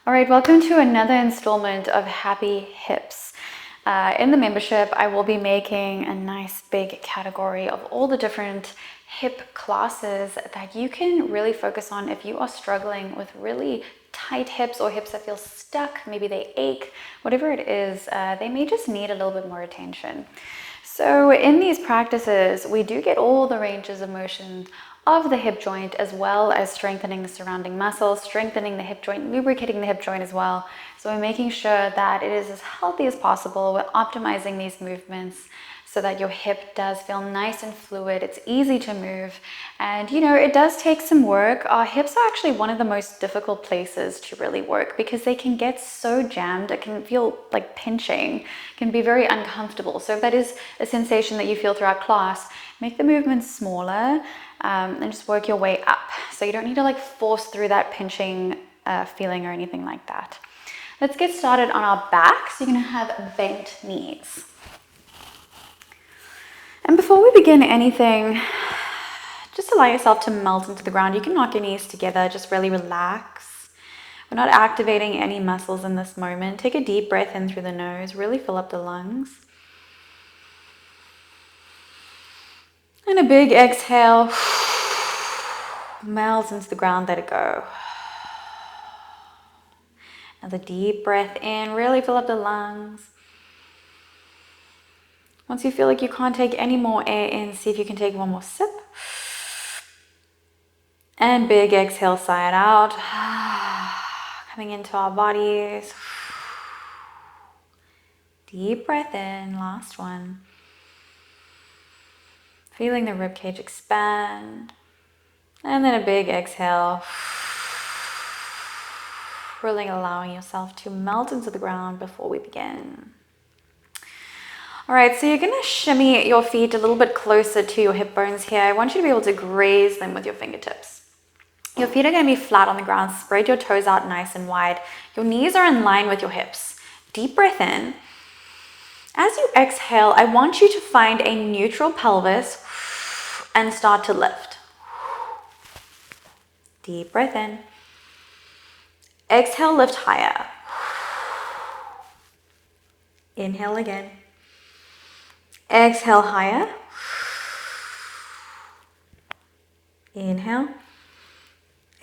All right, welcome to another installment of Happy Hips. In the membership, I will be making a nice big category of all the different hip classes that you can really focus on if you are struggling with really tight hips or hips that feel stuck, maybe they ache, whatever it is, they may just need a little bit more attention. So in these practices, we do get all the ranges of motion of the hip joint, as well as strengthening the surrounding muscles, strengthening the hip joint, lubricating the hip joint as well. So we're making sure that it is as healthy as possible. We're optimizing these movements so that your hip does feel nice and fluid. It's easy to move. And it does take some work. Our hips are actually one of the most difficult places to really work because they can get so jammed. It can feel like pinching, can be very uncomfortable. So if that is a sensation that you feel throughout class, make the movements smaller and just work your way up. So you don't need to force through that pinching feeling or anything like that. Let's get started on our back. So you're gonna have bent knees. And before we begin anything, just allow yourself to melt into the ground. You can knock your knees together, just really relax. We're not activating any muscles in this moment. Take a deep breath in through the nose, really fill up the lungs. And a big exhale, melt into the ground, let it go. Another deep breath in, really fill up the lungs. Once you feel like you can't take any more air in, see if you can take one more sip. And big exhale, sigh it out. Coming into our bodies. Deep breath in, last one. Feeling the ribcage expand. And then a big exhale. Really allowing yourself to melt into the ground before we begin. All right, so you're gonna shimmy your feet a little bit closer to your hip bones here. I want you to be able to graze them with your fingertips. Your feet are gonna be flat on the ground. Spread your toes out nice and wide. Your knees are in line with your hips. Deep breath in. As you exhale, I want you to find a neutral pelvis and start to lift. Deep breath in. Exhale, lift higher. Inhale again. Exhale higher. Inhale.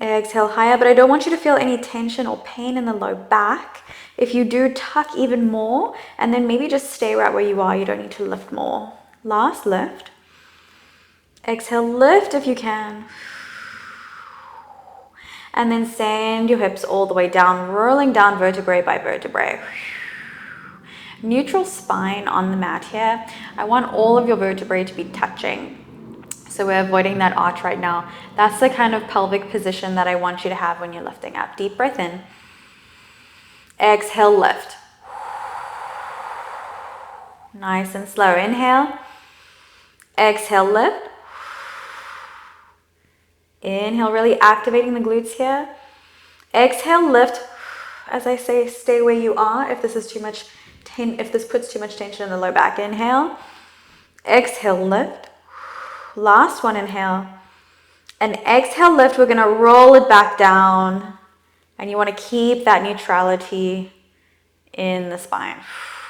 Exhale higher, but I don't want you to feel any tension or pain in the low back. If you do, tuck even more, and then maybe just stay right where you are. You don't need to lift more. Last lift. Exhale, lift if you can. And then send your hips all the way down, rolling down vertebrae by vertebrae. Neutral spine on the mat here. I want all of your vertebrae to be touching. So we're avoiding that arch right now. That's the kind of pelvic position that I want you to have when you're lifting up. Deep breath in. Exhale, lift. Nice and slow. Inhale. Exhale, lift. Inhale, really activating the glutes here. Exhale, lift. As I say, stay where you are if this is too much if this puts too much tension in the low back. Inhale. Exhale, lift. Last one, inhale. And exhale, lift. We're gonna roll it back down. And you wanna keep that neutrality in the spine.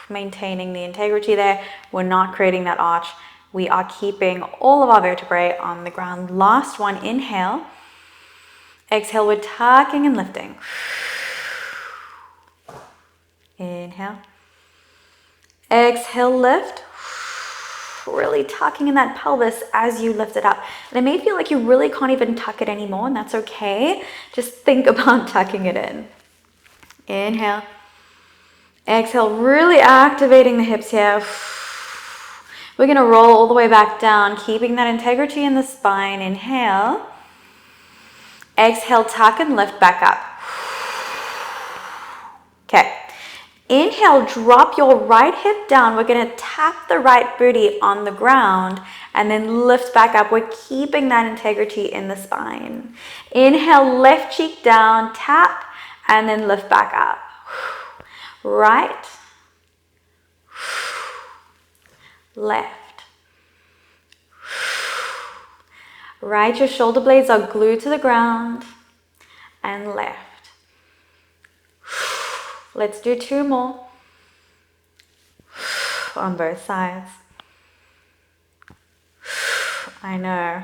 Maintaining the integrity there. We're not creating that arch. We are keeping all of our vertebrae on the ground. Last one, inhale. Exhale, we're tucking and lifting. Inhale. Exhale, lift. Really tucking in that pelvis as you lift it up. And it may feel like you really can't even tuck it anymore, and that's okay. Just think about tucking it in. Inhale. Exhale, really activating the hips here. We're gonna roll all the way back down, keeping that integrity in the spine. Inhale. Exhale, tuck and lift back up. Okay. Inhale, drop your right hip down. We're gonna tap the right booty on the ground and then lift back up. We're keeping that integrity in the spine. Inhale, left cheek down, tap, and then lift back up. Right, left. Right, your shoulder blades are glued to the ground, and left. Let's do 2 more on both sides. I know.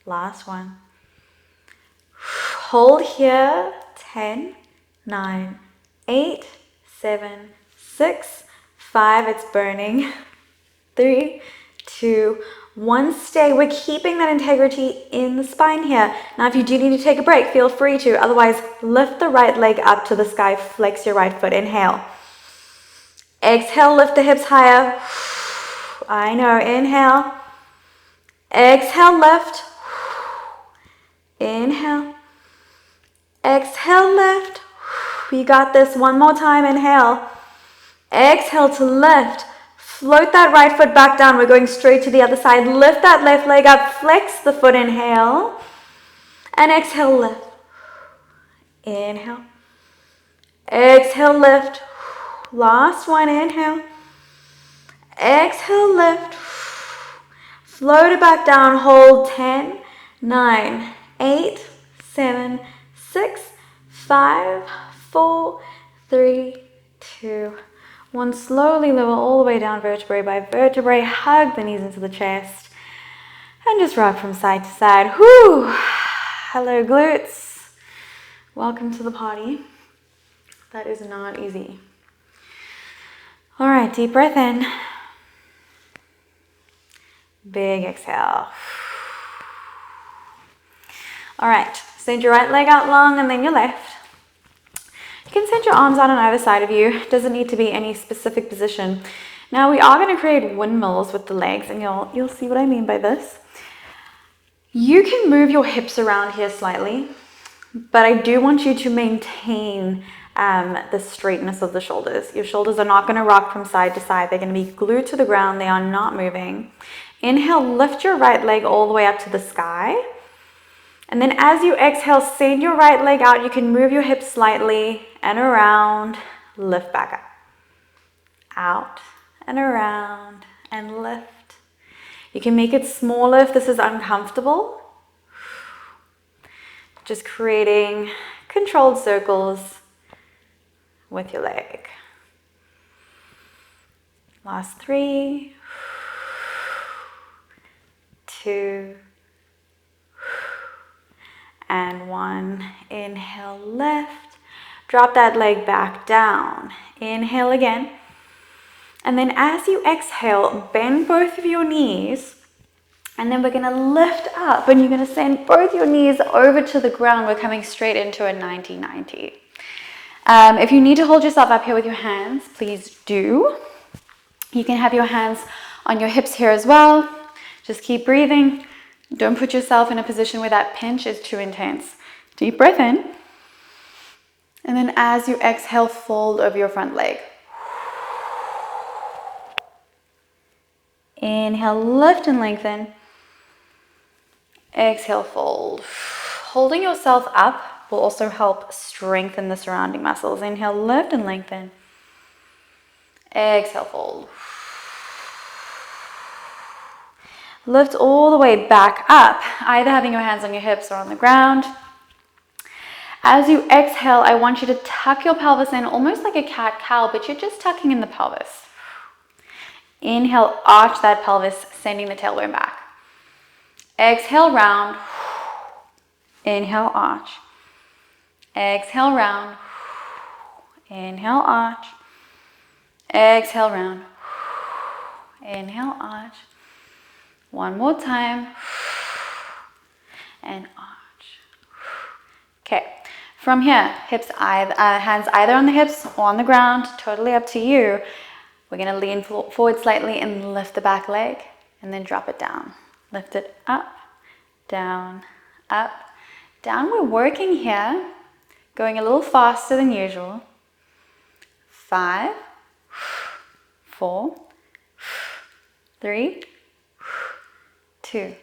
Last one. Hold here. 10, 9, 8, 7, 6, 5. It's burning. 3, 2, 1. Stay. We're keeping that integrity in the spine here. Now, if you do need to take a break, feel free to. Otherwise, lift the right leg up to the sky. Flex your right foot. Inhale. Exhale, lift the hips higher. I know. Inhale. Exhale, lift. Inhale. Exhale, lift. You got this. One more time. Inhale. Exhale to lift. Float that right foot back down. We're going straight to the other side. Lift that left leg up. Flex the foot. Inhale. And exhale, lift. Inhale. Exhale, lift. Last one. Inhale. Exhale, lift. Float it back down. Hold. 10, 9, 8, 7, 6, 5, 4, 3, 2, 1. Slowly lower all the way down vertebrae by vertebrae. Hug the knees into the chest. And just rock from side to side. Whoo! Hello, glutes. Welcome to the party. That is not easy. All right, deep breath in. Big exhale. All right, send your right leg out long and then your left. You can send your arms out on either side of you. It doesn't need to be any specific position. Now we are going to create windmills with the legs, and you'll see what I mean by this. You can move your hips around here slightly, but I do want you to maintain the straightness of the shoulders. Your shoulders are not going to rock from side to side. They're going to be glued to the ground. They are not moving. Inhale, lift your right leg all the way up to the sky. And then as you exhale, send your right leg out. You can move your hips slightly and around. Lift back up. Out and around and lift. You can make it smaller if this is uncomfortable. Just creating controlled circles with your leg. Last 3, 2, and 1. Inhale, lift. Drop that leg back down. Inhale again. And then as you exhale, bend both of your knees. And then we're going to lift up and you're going to send both your knees over to the ground. We're coming straight into a 90-90. If you need to hold yourself up here with your hands, please do. You can have your hands on your hips here as well. Just keep breathing. Don't put yourself in a position where that pinch is too intense. Deep breath in. And then as you exhale, fold over your front leg. Inhale, lift and lengthen. Exhale, fold. Holding yourself up will also help strengthen the surrounding muscles. Inhale, lift and lengthen. Exhale, fold. Lift all the way back up, either having your hands on your hips or on the ground. As you exhale, I want you to tuck your pelvis in almost like a cat-cow, but you're just tucking in the pelvis. Inhale, arch that pelvis, sending the tailbone back. Exhale, round. Inhale, arch. Exhale, round. Inhale, arch. Exhale, round. Inhale, arch. One more time. And arch. Okay. From here, hands either on the hips or on the ground, totally up to you. We're going to lean forward slightly and lift the back leg and then drop it down. Lift it up, down, up, down. We're working here, going a little faster than usual. 5, 4, 3, 2,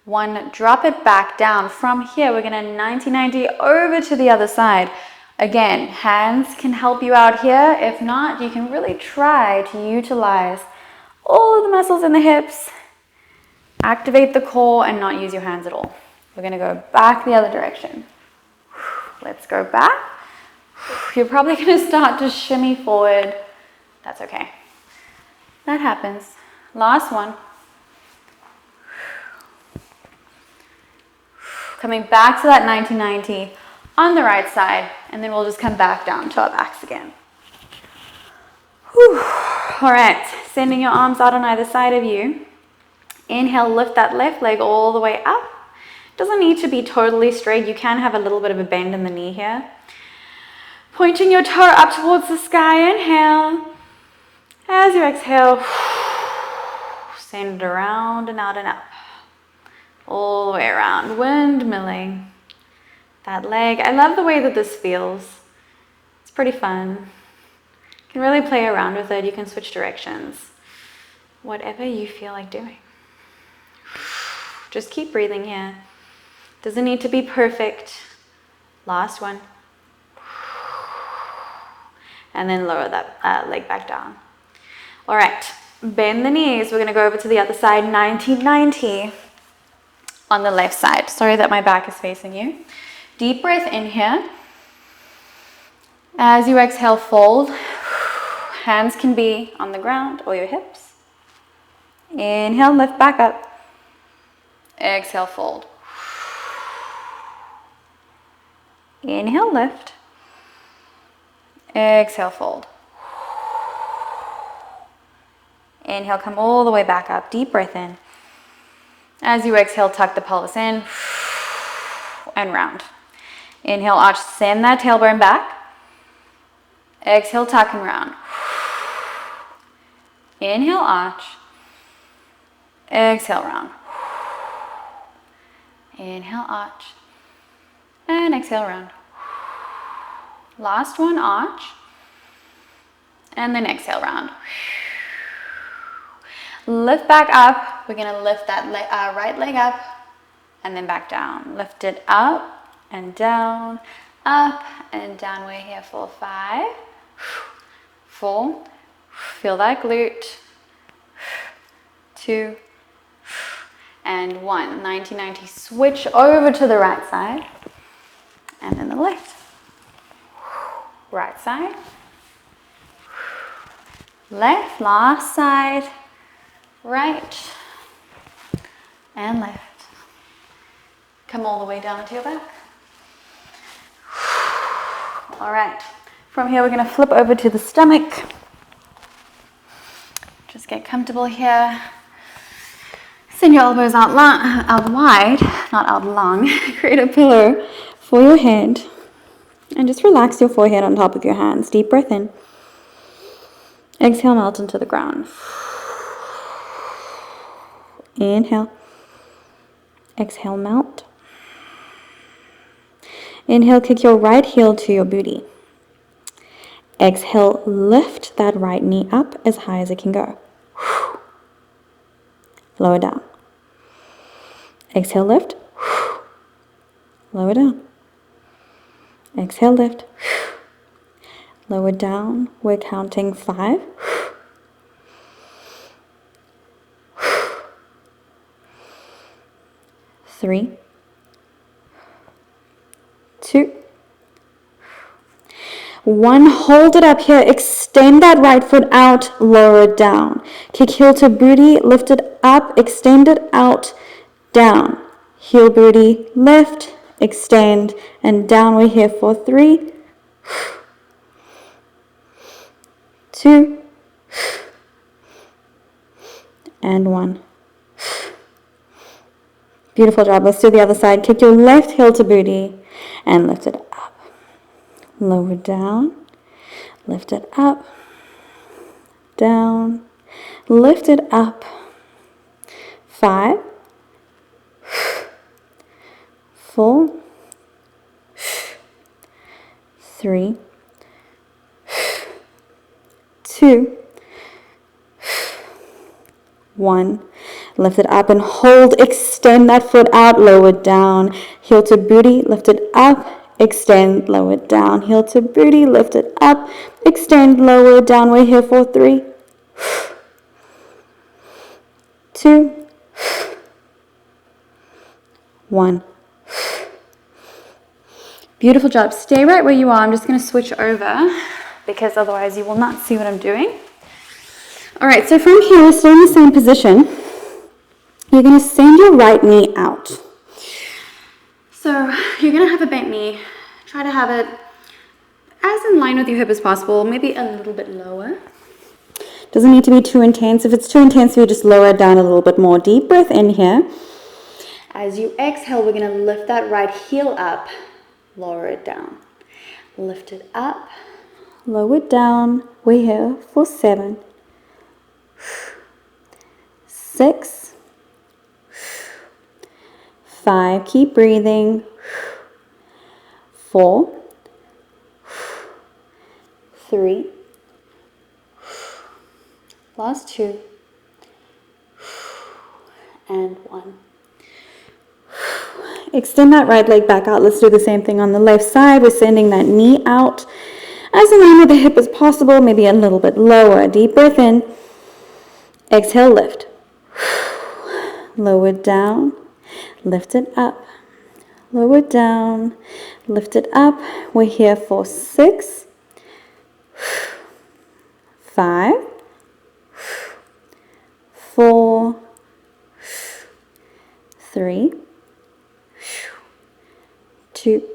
1. Drop it back down. From here, we're going to 90-90 over to the other side. Again, hands can help you out here. If not, you can really try to utilize all of the muscles in the hips, activate the core, and not use your hands at all. We're going to go back the other direction. Let's go back. You're probably going to start to shimmy forward. That's okay. That happens. Last one. Coming back to that 90-90 on the right side, and then we'll just come back down to our backs again. Whew. All right, sending your arms out on either side of you. Inhale, lift that left leg all the way up. Doesn't need to be totally straight. You can have a little bit of a bend in the knee here. Pointing your toe up towards the sky. Inhale. As you exhale, send it around and out and up. All the way around, windmilling that leg. I love the way that this feels. It's pretty fun. You can really play around with it. You can switch directions. Whatever you feel like doing. Just keep breathing here. Doesn't need to be perfect. Last one. And then lower that leg back down. All right, bend the knees. We're going to go over to the other side, 90-90 on the left side. Sorry that my back is facing you. Deep breath in here. As you exhale, fold. Hands can be on the ground or your hips. Inhale, lift back up. Exhale, fold. Inhale, lift. Exhale, fold. Inhale, come all the way back up. Deep breath in. As you exhale, tuck the pelvis in and round. Inhale, arch, send that tailbone back. Exhale, tuck and round. Inhale, arch. Exhale, round. Inhale, arch. And exhale, round. Last one, arch. And then exhale, round. Lift back up. We're going to lift that right leg up and then back down. Lift it up and down, up and down. We're here for 5, 4. Feel that glute. 2 and 1. 90-90. Switch over to the right side and then the left. Right side. Left. Last side. Right and left. Come all the way down to your back. All right. From here, we're going to flip over to the stomach. Just get comfortable here. Send your elbows out wide, not out long. Create a pillow for your head. And just relax your forehead on top of your hands. Deep breath in. Exhale, melt into the ground. Inhale. Exhale, melt. Inhale, kick your right heel to your booty. Exhale, lift that right knee up as high as it can go. Lower down. Exhale, lift. Lower down. Exhale, lift. Lower down. We're counting 5. 3, 2, 1. Hold it up here. Extend that right foot out. Lower it down. Kick heel to booty. Lift it up. Extend it out. Down. Heel booty. Lift. Extend. And down. We're here for 3, 2, and 1. Beautiful job. Let's do the other side. Kick your left heel to booty and lift it up. Lower down. Lift it up. Down. Lift it up. 5, 4, 3, 2, 1. Lift it up and hold. Extend that foot out. Lower it down. Heel to booty. Lift it up. Extend. Lower it down. Heel to booty. Lift it up. Extend. Lower it down. We're here for 3, 2, 1. Beautiful job. Stay right where you are. I'm just going to switch over because otherwise you will not see what I'm doing. All right, so from here, stay in the same position. You're going to send your right knee out. So you're going to have a bent knee. Try to have it as in line with your hip as possible, maybe a little bit lower. Doesn't need to be too intense. If it's too intense, you just lower it down a little bit more. Deep breath in here. As you exhale, we're going to lift that right heel up, lower it down. Lift it up, lower it down. We're here for 7, 6, 5, keep breathing, 4, 3, last 2, and 1. Extend that right leg back out. Let's do the same thing on the left side. We're sending that knee out as in line with the hip as possible, maybe a little bit lower. Deep breath in. Exhale, lift. Lower it down. Lift it up. Lower it down. Lift it up. We're here for 6, 5, 4, 3, 2,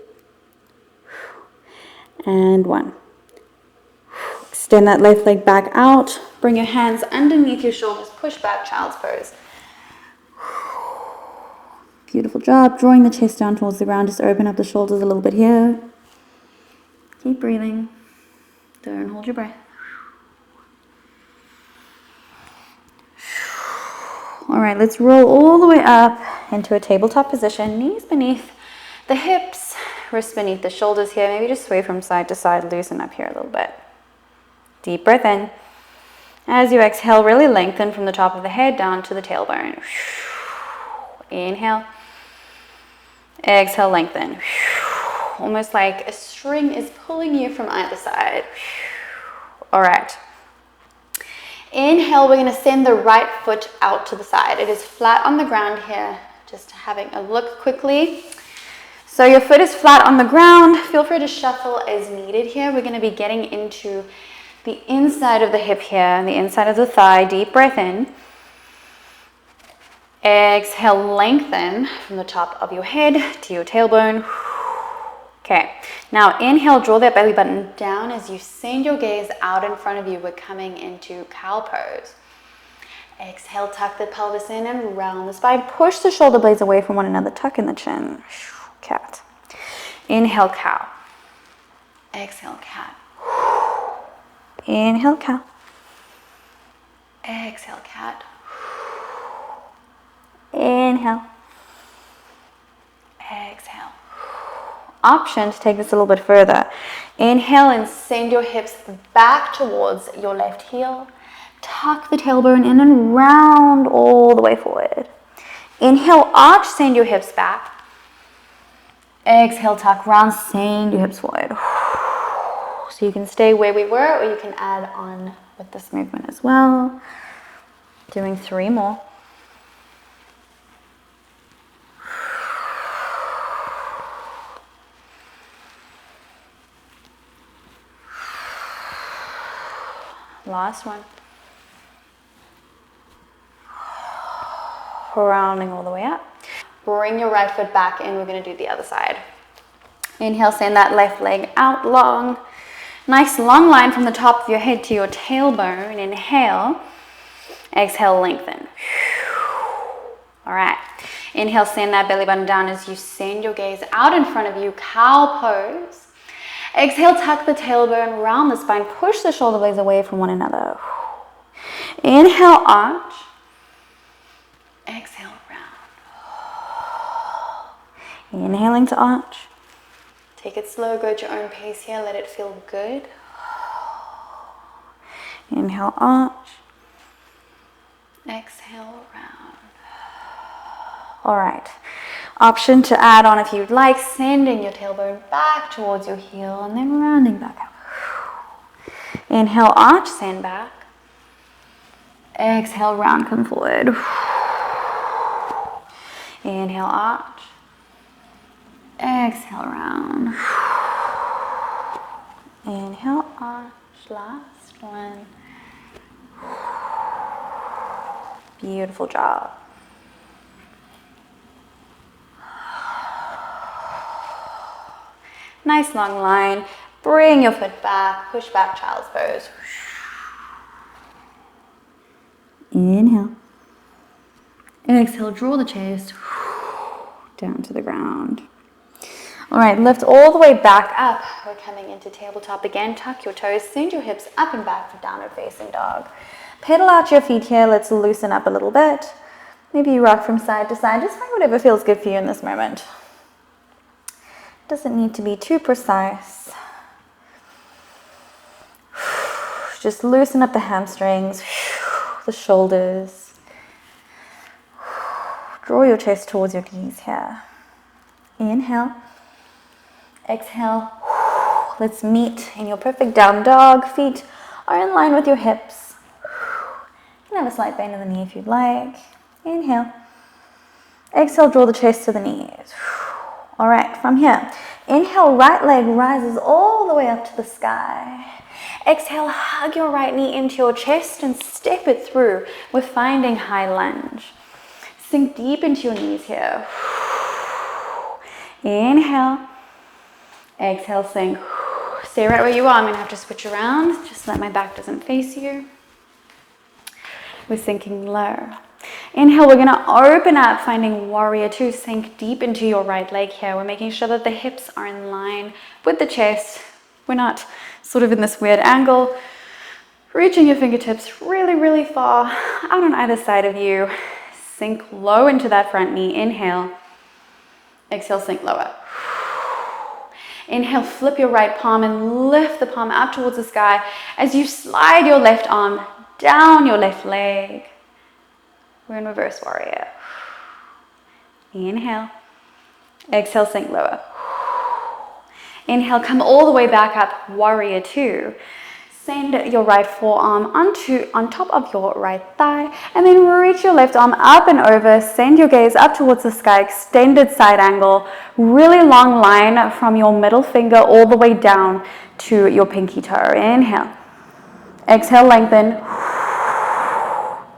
and 1. Extend that left leg back out. Bring your hands underneath your shoulders. Push back, child's pose. Beautiful job. Drawing the chest down towards the ground. Just open up the shoulders a little bit here. Keep breathing. Don't hold your breath. All right, let's roll all the way up into a tabletop position. Knees beneath the hips, wrists beneath the shoulders here. Maybe just sway from side to side. Loosen up here a little bit. Deep breath in. As you exhale, really lengthen from the top of the head down to the tailbone. Inhale. Exhale, lengthen. Almost like a string is pulling you from either side. All right. Inhale, we're going to send the right foot out to the side. It is flat on the ground here. Just having a look quickly. So your foot is flat on the ground. Feel free to shuffle as needed here. We're going to be getting into the inside of the hip here and the inside of the thigh. Deep breath in. Exhale, lengthen from the top of your head to your tailbone. Okay, now inhale, draw that belly button down as you send your gaze out in front of you. We're coming into cow pose. Exhale, tuck the pelvis in and round the spine. Push the shoulder blades away from one another. Tuck in the chin. Cat. Inhale, cow. Exhale, cat. Inhale, cow. Exhale, cat. Inhale. Exhale. Option to take this a little bit further. Inhale and send your hips back towards your left heel. Tuck the tailbone in and round all the way forward. Inhale, arch, send your hips back. Exhale, tuck, round, send your hips forward. So you can stay where we were, or you can add on with this movement as well. Doing 3 more. Last one. Rounding all the way up. Bring your right foot back in. We're going to do the other side. Inhale, send that left leg out long. Nice long line from the top of your head to your tailbone. Inhale. Exhale, lengthen. All right. Inhale, send that belly button down as you send your gaze out in front of you. Cow pose. Exhale, tuck the tailbone, round the spine, push the shoulder blades away from one another. Inhale, arch. Exhale, round. Inhaling to arch. Take it slow, go at your own pace here, let it feel good. Inhale, arch. Exhale, round. All right. Option to add on if you'd like, sending your tailbone back towards your heel and then rounding back up. Inhale, arch, send back. Exhale, round, come forward. Inhale, arch. Exhale, round. Inhale, arch, last one. Beautiful job. Nice long line. Bring your foot back, push back, child's pose. Inhale. Exhale, draw the chest down to the ground. All right, lift all the way back up. We're coming into tabletop again. Tuck your toes, send your hips up and back for downward facing dog. Pedal out your feet here. Let's loosen up a little bit. Maybe you rock from side to side. Just find whatever feels good for you in this moment. Doesn't need to be too precise. Just loosen up the hamstrings, the shoulders. Draw your chest towards your knees here. Inhale. Exhale. Let's meet in your perfect down dog. Feet are in line with your hips. You can have a slight bend in the knee if you'd like. Inhale. Exhale, draw the chest to the knees. All right, from here, inhale, right leg rises all the way up to the sky. Exhale, hug your right knee into your chest and step it through. We're finding high lunge. Sink deep into your knees here. Inhale. Exhale, sink. Stay right where you are. I'm going to have to switch around just so that my back doesn't face you. We're sinking low. Inhale, we're going to open up, finding warrior two. Sink deep into your right leg here. We're making sure that the hips are in line with the chest. We're not sort of in this weird angle. Reaching your fingertips really, really far out on either side of you. Sink low into that front knee. Inhale. Exhale, sink lower. Inhale, flip your right palm and lift the palm up towards the sky as you slide your left arm down your left leg. We're in reverse warrior. Inhale. Exhale, sink lower. Inhale, come all the way back up, warrior two. Send your right forearm on top of your right thigh, and then reach your left arm up and over. Send your gaze up towards the sky, extended side angle. Really long line from your middle finger all the way down to your pinky toe. Inhale. Exhale, lengthen.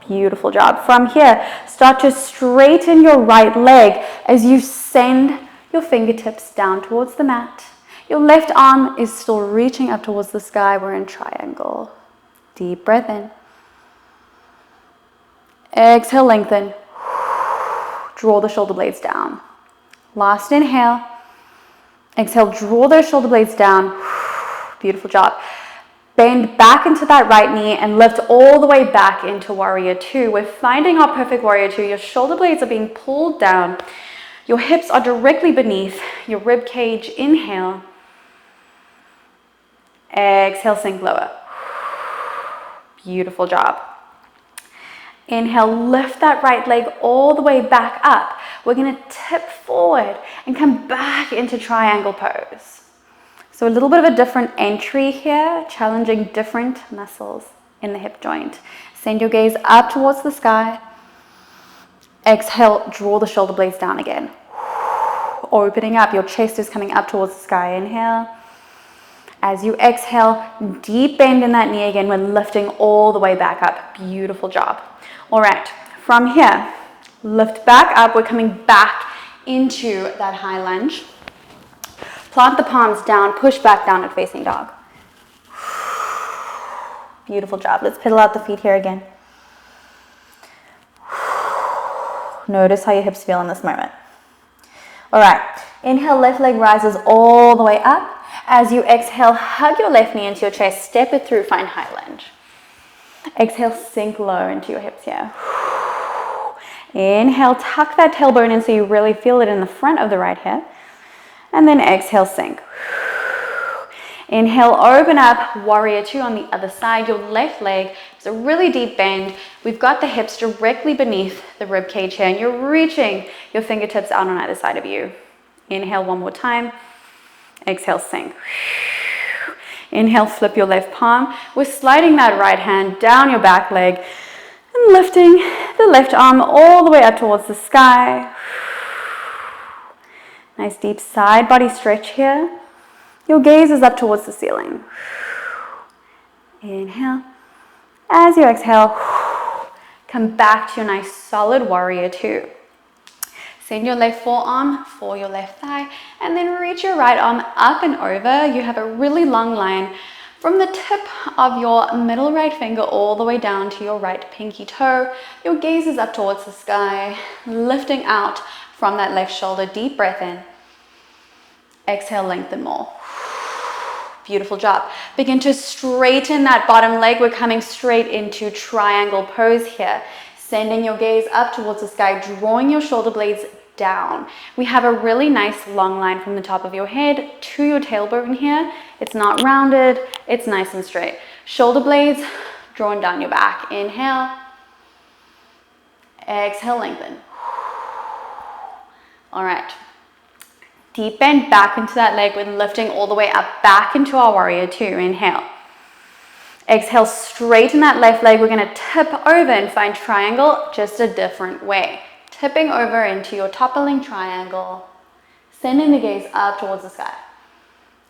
Beautiful job. From here, start to straighten your right leg as you send your fingertips down towards the mat. Your left arm is still reaching up towards the sky. We're in triangle. Deep breath in. Exhale, lengthen. Draw the shoulder blades down. Last inhale. Exhale, draw those shoulder blades down. Beautiful job. Bend back into that right knee and lift all the way back into warrior two. We're finding our perfect warrior two. Your shoulder blades are being pulled down. Your hips are directly beneath your rib cage. Inhale. Exhale, sink lower. Beautiful job. Inhale, lift that right leg all the way back up. We're going to tip forward and come back into triangle pose. So a little bit of a different entry here, challenging different muscles in the hip joint. Send your gaze up towards the sky. Exhale, draw the shoulder blades down again. Opening up, your chest is coming up towards the sky. Inhale. As you exhale, deep bend in that knee again. We're lifting all the way back up. Beautiful job. All right, from here, lift back up. We're coming back into that high lunge. Plant the palms down, push back down at facing dog. Beautiful job. Let's pedal out the feet here again. Notice how your hips feel in this moment. All right, inhale, left leg rises all the way up. As you exhale, hug your left knee into your chest, step it through, find high lunge. Exhale, sink low into your hips here. Inhale, tuck that tailbone in so you really feel it in the front of the right hip. And then exhale, sink. Inhale, open up, warrior two on the other side. Your left leg is a really deep bend. We've got the hips directly beneath the rib cage here, and you're reaching your fingertips out on either side of you. Inhale one more time. Exhale, sink. Inhale, flip your left palm. We're sliding that right hand down your back leg and lifting the left arm all the way up towards the sky. Nice deep side body stretch here. Your gaze is up towards the ceiling. Inhale. As you exhale, come back to your nice solid warrior two. Send your left forearm for your left thigh, and then reach your right arm up and over. You have a really long line from the tip of your middle right finger all the way down to your right pinky toe. Your gaze is up towards the sky, lifting out from that left shoulder. Deep breath in. Exhale, lengthen more. Beautiful job. Begin to straighten that bottom leg. We're coming straight into triangle pose here. Sending your gaze up towards the sky, drawing your shoulder blades down. We have a really nice long line from the top of your head to your tailbone here. It's not rounded, it's nice and straight. Shoulder blades drawn down your back. Inhale. Exhale, lengthen. All right. Deep bend back into that leg. We're lifting all the way up, back into our warrior two. Inhale. Exhale, straighten that left leg. We're going to tip over and find triangle just a different way. Tipping over into your toppling triangle. Sending the gaze up towards the sky.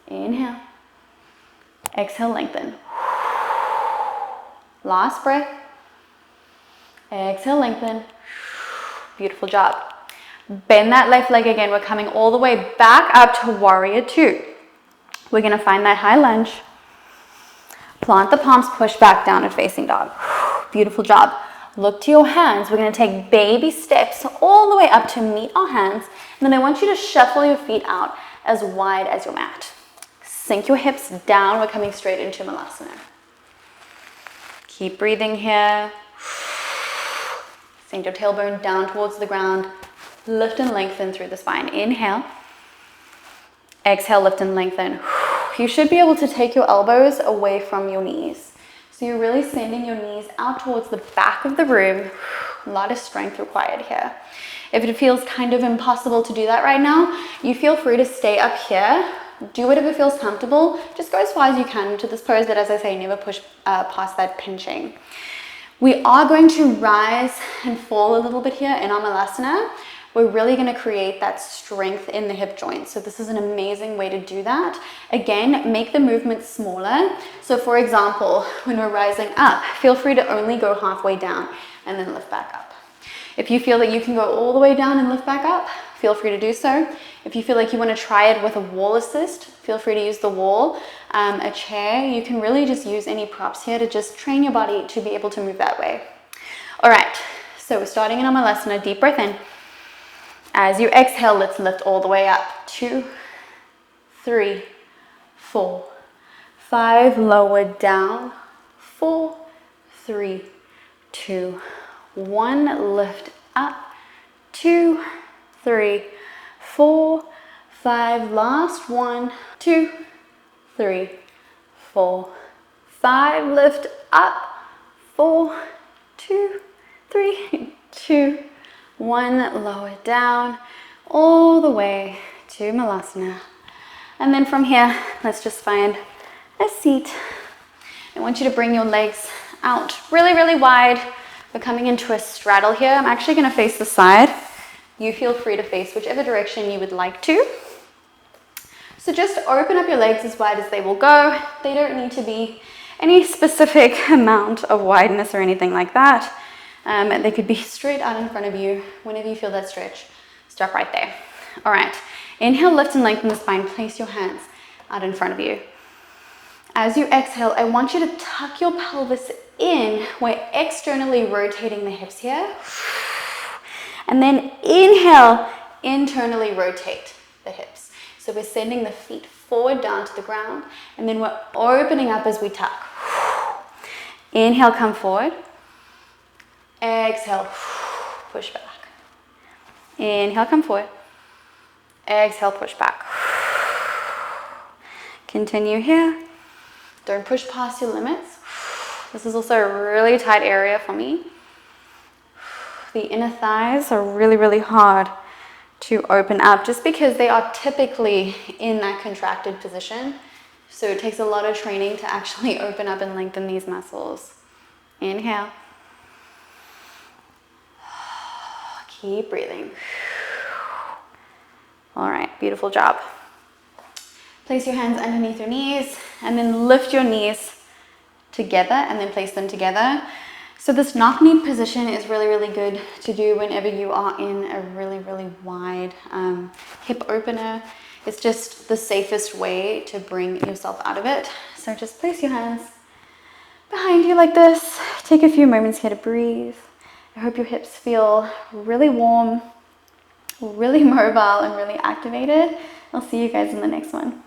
Inhale. Exhale, lengthen. Last breath. Exhale, lengthen. Beautiful job. Bend that left leg again. We're coming all the way back up to warrior two. We're going to find that high lunge. Plant the palms, push back down and facing dog. Beautiful job. Look to your hands. We're going to take baby steps all the way up to meet our hands. And then I want you to shuffle your feet out as wide as your mat. Sink your hips down. We're coming straight into Malasana. Keep breathing here. Sink your tailbone down towards the ground. Lift and lengthen through the spine. Inhale. Exhale, lift and lengthen. You should be able to take your elbows away from your knees. So you're really sending your knees out towards the back of the room. A lot of strength required here. If it feels kind of impossible to do that right now, you feel free to stay up here. Do whatever feels comfortable. Just go as far as you can into this pose, but as I say, never push past that pinching. We are going to rise and fall a little bit here in our Malasana. We're really going to create that strength in the hip joint. So this is an amazing way to do that. Again, make the movement smaller. So for example, when we're rising up, feel free to only go halfway down and then lift back up. If you feel that you can go all the way down and lift back up, feel free to do so. If you feel like you want to try it with a wall assist, feel free to use the wall, a chair. You can really just use any props here to just train your body to be able to move that way. All right, so we're starting in our Malasana. Deep breath in. As you exhale, let's lift all the way up. 2, 3, 4, 5. Lower down. 4, 3, 2, 1. Lift up. 2, 3, 4, 5. Last 1, 2, 3, 4, 5. Lift up. 4, 2, 3, 2, 1. Lower down all the way to Malasana. And then from here, let's just find a seat. I want you to bring your legs out really, really wide. We're coming into a straddle here. I'm actually going to face the side. You feel free to face whichever direction you would like to. So just open up your legs as wide as they will go. They don't need to be any specific amount of wideness or anything like that. They could be straight out in front of you. Whenever you feel that stretch, stop right there. All right, inhale, lift and lengthen the spine. Place your hands out in front of you. As you exhale, I want you to tuck your pelvis in. We're externally rotating the hips here. And then inhale, internally rotate the hips. So we're sending the feet forward down to the ground, and then we're opening up as we tuck. Inhale, come forward. Exhale, push back. Inhale, come forward. Exhale, push back. Continue here. Don't push past your limits. This is also a really tight area for me. The inner thighs are really, really hard to open up just because they are typically in that contracted position. So it takes a lot of training to actually open up and lengthen these muscles. Inhale. Keep breathing. All right, beautiful job. Place your hands underneath your knees and then lift your knees together and then place them together. So this knock knee position is really, really good to do whenever you are in a really, really wide hip opener. It's just the safest way to bring yourself out of it. So just place your hands behind you like this. Take a few moments here to breathe. I hope your hips feel really warm, really mobile, and really activated. I'll see you guys in the next one.